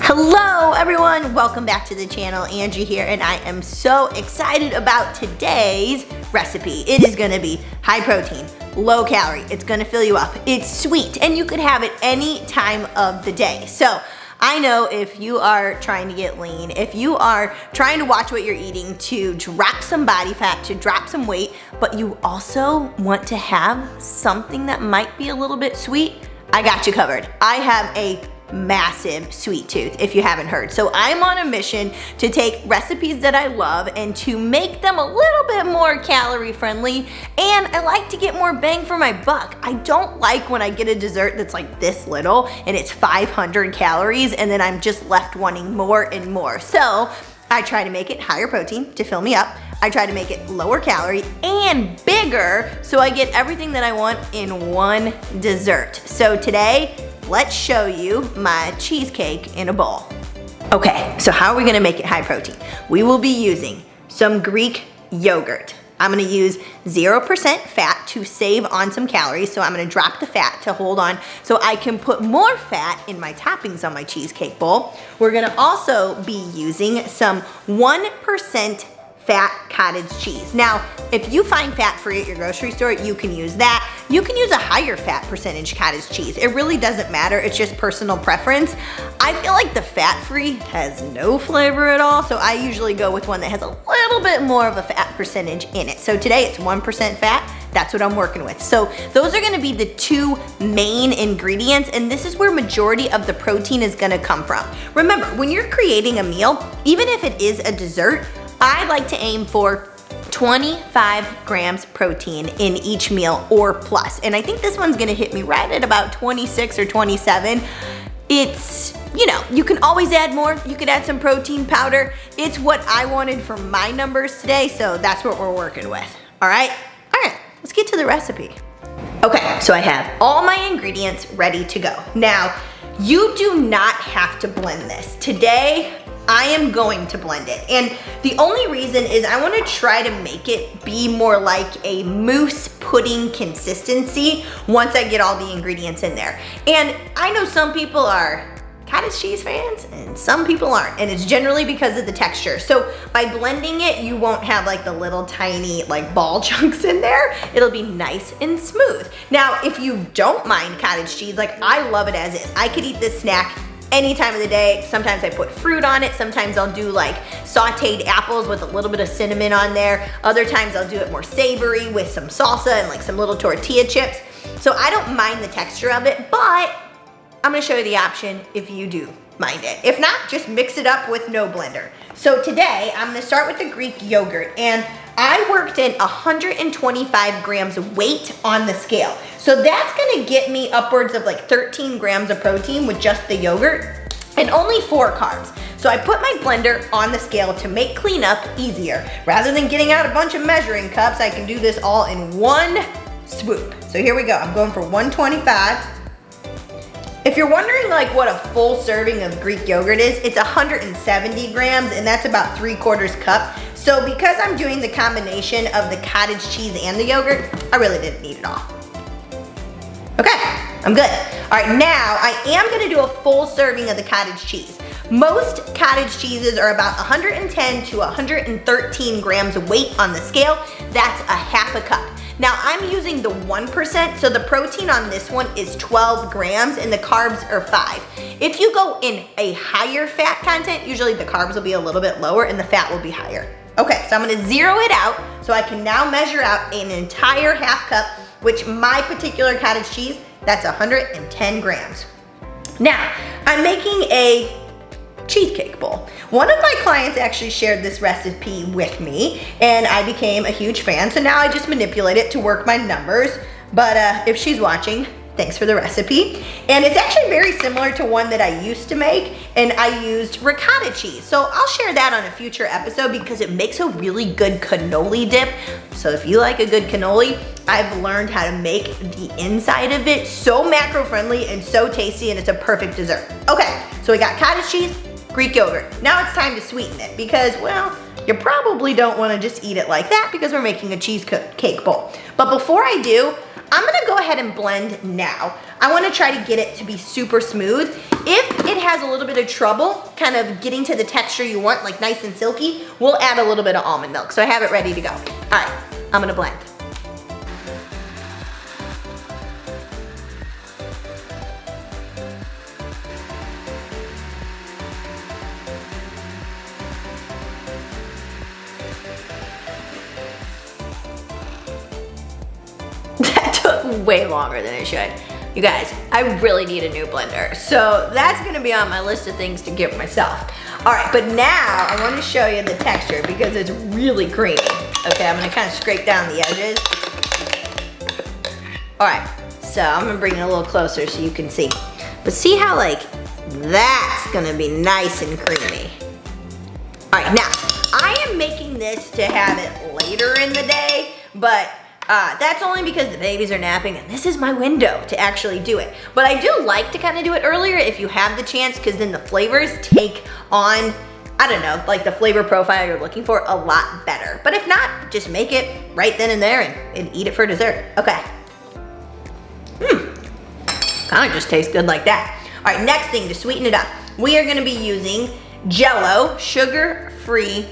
Hello everyone, welcome back to the channel. Angie here, and I am so excited about today's recipe. It is gonna be high protein, low calorie. It's gonna fill you up. It's sweet, and you could have it any time of the day. So I know if you are trying to get lean, if you are trying to watch what you're eating to drop some body fat, to drop some weight, but you also want to have something that might be a little bit sweet, I got you covered. I have a massive sweet tooth, if you haven't heard. So I'm on a mission to take recipes that I love and to make them a little bit more calorie friendly, and I like to get more bang for my buck. I don't like when I get a dessert that's like this little and it's 500 calories and then I'm just left wanting more and more. So I try to make it higher protein to fill me up. I try to make it lower calorie and bigger so I get everything that I want in one dessert. So today, let's show you my cheesecake in a bowl. Okay, so how are we gonna make it high protein? We will be using some Greek yogurt. I'm gonna use 0% fat to save on some calories, so I'm gonna drop the fat to hold on so I can put more fat in my toppings on my cheesecake bowl. We're gonna also be using some 1% fat cottage cheese. Now, if you find fat-free at your grocery store, you can use that. You can use a higher fat percentage cottage cheese. It really doesn't matter, it's just personal preference. I feel like the fat-free has no flavor at all, so I usually go with one that has a little bit more of a fat percentage in it. So today it's 1% fat, that's what I'm working with. So those are gonna be the two main ingredients, and this is where majority of the protein is gonna come from. Remember, when you're creating a meal, even if it is a dessert, I like to aim for 25 grams protein in each meal or plus. And I think this one's gonna hit me right at about 26 or 27. It's, you know, you can always add more. You could add some protein powder. It's what I wanted for my numbers today, so that's what we're working with. All right, let's get to the recipe. Okay, so I have all my ingredients ready to go. Now, you do not have to blend this. Today, I am going to blend it, and the only reason is I want to try to make it be more like a mousse pudding consistency once I get all the ingredients in there. And I know some people are cottage cheese fans and some people aren't, and it's generally because of the texture. So by blending it, you won't have like the little tiny like ball chunks in there. It'll be nice and smooth. Now, if you don't mind cottage cheese, like I love it as is. I could eat this snack any time of the day. Sometimes I put fruit on it. Sometimes I'll do like sauteed apples with a little bit of cinnamon on there. Other times I'll do it more savory with some salsa and like some little tortilla chips. So I don't mind the texture of it, but I'm gonna show you the option if you do mind it. If not, just mix it up with no blender. So today I'm gonna start with the Greek yogurt, and I worked in 125 grams of weight on the scale. So that's gonna get me upwards of like 13 grams of protein with just the yogurt and only 4 carbs. So I put my blender on the scale to make cleanup easier. Rather than getting out a bunch of measuring cups, I can do this all in one swoop. So here we go, I'm going for 125. If you're wondering like what a full serving of Greek yogurt is, it's 170 grams, and that's about 3/4 cup. So because I'm doing the combination of the cottage cheese and the yogurt, I really didn't need it all. Okay, I'm good. All right, now I am gonna do a full serving of the cottage cheese. Most cottage cheeses are about 110 to 113 grams of weight on the scale. That's a half a cup. Now I'm using the 1%, so the protein on this one is 12 grams and the carbs are 5. If you go in a higher fat content, usually the carbs will be a little bit lower and the fat will be higher. Okay, so I'm gonna zero it out so I can now measure out an entire half cup, which my particular cottage cheese, that's 110 grams. Now, I'm making a cheesecake bowl. One of my clients actually shared this recipe with me, and I became a huge fan, so now I just manipulate it to work my numbers. But if she's watching, thanks for the recipe. And it's actually very similar to one that I used to make, and I used ricotta cheese. So I'll share that on a future episode because it makes a really good cannoli dip. So if you like a good cannoli, I've learned how to make the inside of it so macro friendly and so tasty, and it's a perfect dessert. Okay, so we got cottage cheese, Greek yogurt. Now it's time to sweeten it because, well, you probably don't want to just eat it like that because we're making a cheesecake bowl. But before I do, I'm gonna go ahead and blend now. I wanna try to get it to be super smooth. If it has a little bit of trouble kind of getting to the texture you want, like nice and silky, we'll add a little bit of almond milk. So I have it ready to go. All right, I'm gonna blend. That took way longer than it should. You guys, I really need a new blender. So that's gonna be on my list of things to get myself. All right, but now I wanna show you the texture because it's really creamy. Okay, I'm gonna kind of scrape down the edges. All right, so I'm gonna bring it a little closer so you can see. But see how like, that's gonna be nice and creamy. All right, now, I am making this to have it later in the day, but that's only because the babies are napping and this is my window to actually do it. But I do like to kind of do it earlier if you have the chance, because then the flavors take on, I don't know, like the flavor profile you're looking for a lot better. But if not, just make it right then and there and eat it for dessert. Okay. Kind of just tastes good like that. All right, next thing to sweeten it up, we are gonna be using Jell-O sugar-free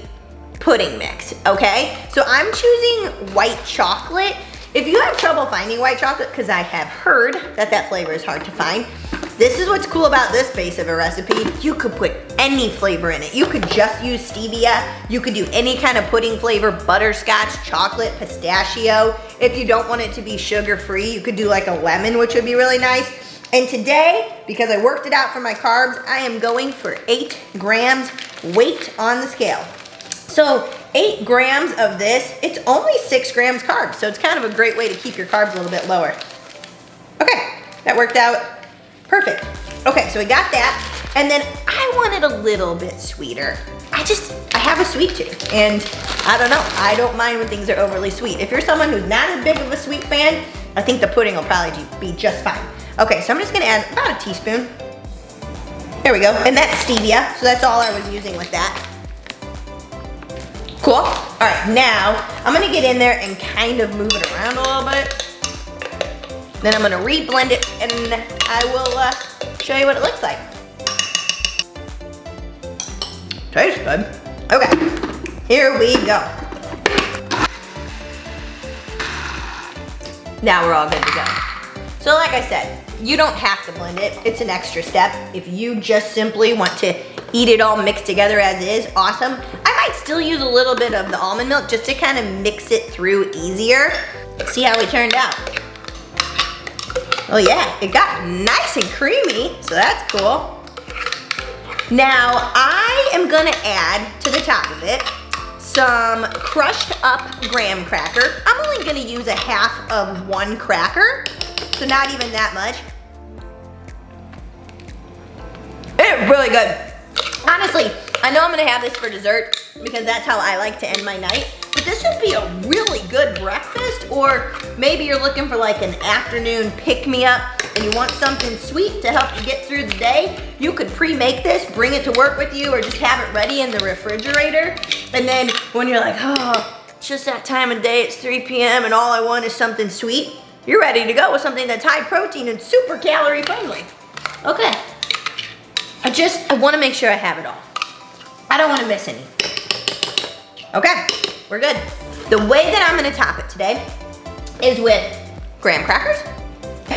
pudding mix, okay? So I'm choosing white chocolate. If you have trouble finding white chocolate, because I have heard that that flavor is hard to find, this is what's cool about this base of a recipe. You could put any flavor in it. You could just use stevia. You could do any kind of pudding flavor, butterscotch, chocolate, pistachio. If you don't want it to be sugar-free, you could do like a lemon, which would be really nice. And today, because I worked it out for my carbs, I am going for 8 grams weight on the scale. So 8 grams of this, it's only 6 grams carbs. So it's kind of a great way to keep your carbs a little bit lower. Okay, that worked out perfect. Okay, so we got that. And then I want it a little bit sweeter. I have a sweet tooth, and I don't know, I don't mind when things are overly sweet. If you're someone who's not as big of a sweet fan, I think the pudding will probably be just fine. Okay, so I'm just gonna add about a teaspoon. There we go, and that's stevia, so that's all I was using with that. Cool. All right, now I'm gonna get in there and kind of move it around a little bit. Then I'm gonna re-blend it, and I will show you what it looks like. Tastes good. Okay, here we go. Now we're all good to go. So like I said, you don't have to blend it. It's an extra step. If you just simply want to eat it all mixed together as is, awesome. I might still use a little bit of the almond milk just to kind of mix it through easier. Let's see how it turned out. Oh yeah, it got nice and creamy, so that's cool. Now I am gonna add to the top of it some crushed up graham cracker. I'm only gonna use a half of 1 cracker, so not even that much. It's really good. Honestly, I know I'm gonna have this for dessert because that's how I like to end my night, but this would be a really good breakfast, or maybe you're looking for like an afternoon pick-me-up and you want something sweet to help you get through the day. You could pre-make this, bring it to work with you, or just have it ready in the refrigerator. And then when you're like, oh, it's just that time of day, it's 3 p.m. and all I want is something sweet, you're ready to go with something that's high protein and super calorie friendly. Okay. I wanna make sure I have it all. I don't wanna miss any. Okay, we're good. The way that I'm gonna top it today is with graham crackers.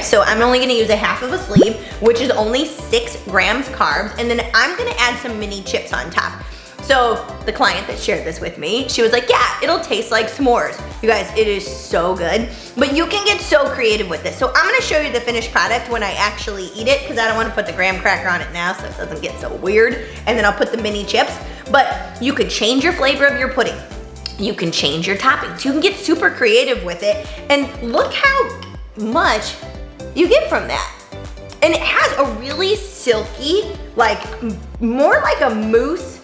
So I'm only gonna use a half of a sleeve, which is only 6 grams carbs, and then I'm gonna add some mini chips on top. So the client that shared this with me, she was like, yeah, it'll taste like s'mores. You guys, it is so good, but you can get so creative with this. So I'm gonna show you the finished product when I actually eat it, because I don't wanna put the graham cracker on it now so it doesn't get so weird, and then I'll put the mini chips. But you could change your flavor of your pudding. You can change your toppings. You can get super creative with it, and look how much you get from that. And it has a really silky, like more like a mousse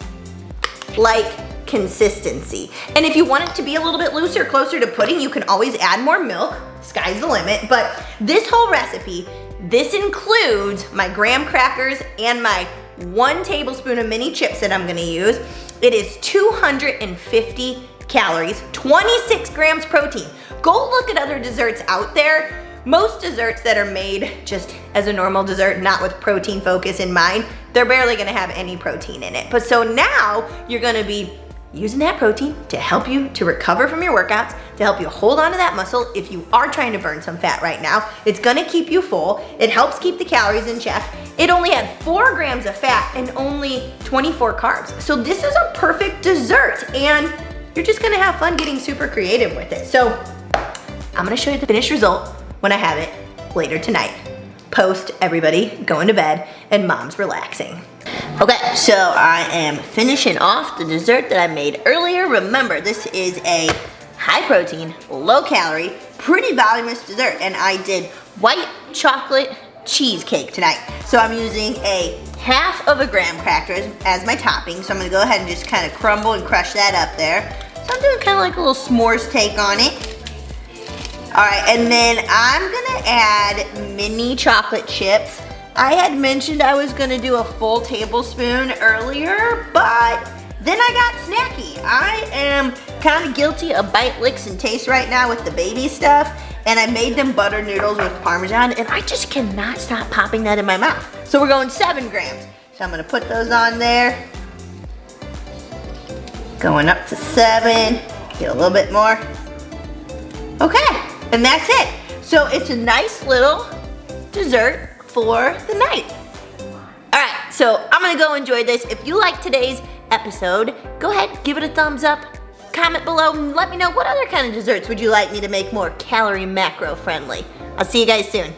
like consistency. And if you want it to be a little bit looser, closer to pudding, you can always add more milk. Sky's the limit. But this whole recipe, this includes my graham crackers and my 1 tablespoon of mini chips that I'm gonna use. It is 250 calories, 26 grams protein. Go look at other desserts out there most desserts that are made just as a normal dessert, not with protein focus in mind, they're barely gonna have any protein in it. But so now you're gonna be using that protein to help you to recover from your workouts, to help you hold on to that muscle if you are trying to burn some fat right now. It's gonna keep you full. It helps keep the calories in check. It only had 4 grams of fat and only 24 carbs. So this is a perfect dessert, and you're just gonna have fun getting super creative with it. So I'm gonna show you the finished result when I have it later tonight. Post everybody going to bed and mom's relaxing. Okay, so I am finishing off the dessert that I made earlier. Remember, this is a high protein, low calorie, pretty voluminous dessert, and I did white chocolate cheesecake tonight. So I'm using a 1/2 graham crackers as my topping. So I'm gonna go ahead and just kind of crumble and crush that up there. So I'm doing kind of like a little s'mores take on it. All right, and then I'm gonna add mini chocolate chips. I had mentioned I was gonna do a full tablespoon earlier, but then I got snacky. I am kind of guilty of bite, licks, and taste right now with the baby stuff, and I made them butter noodles with Parmesan, and I just cannot stop popping that in my mouth. So we're going 7 grams. So I'm gonna put those on there. Going up to 7, get a little bit more. Okay, and that's it. So it's a nice little dessert for the night. All right, so I'm gonna go enjoy this. If you like today's episode, go ahead, give it a thumbs up, comment below, and let me know what other kind of desserts would you like me to make more calorie macro friendly. I'll see you guys soon.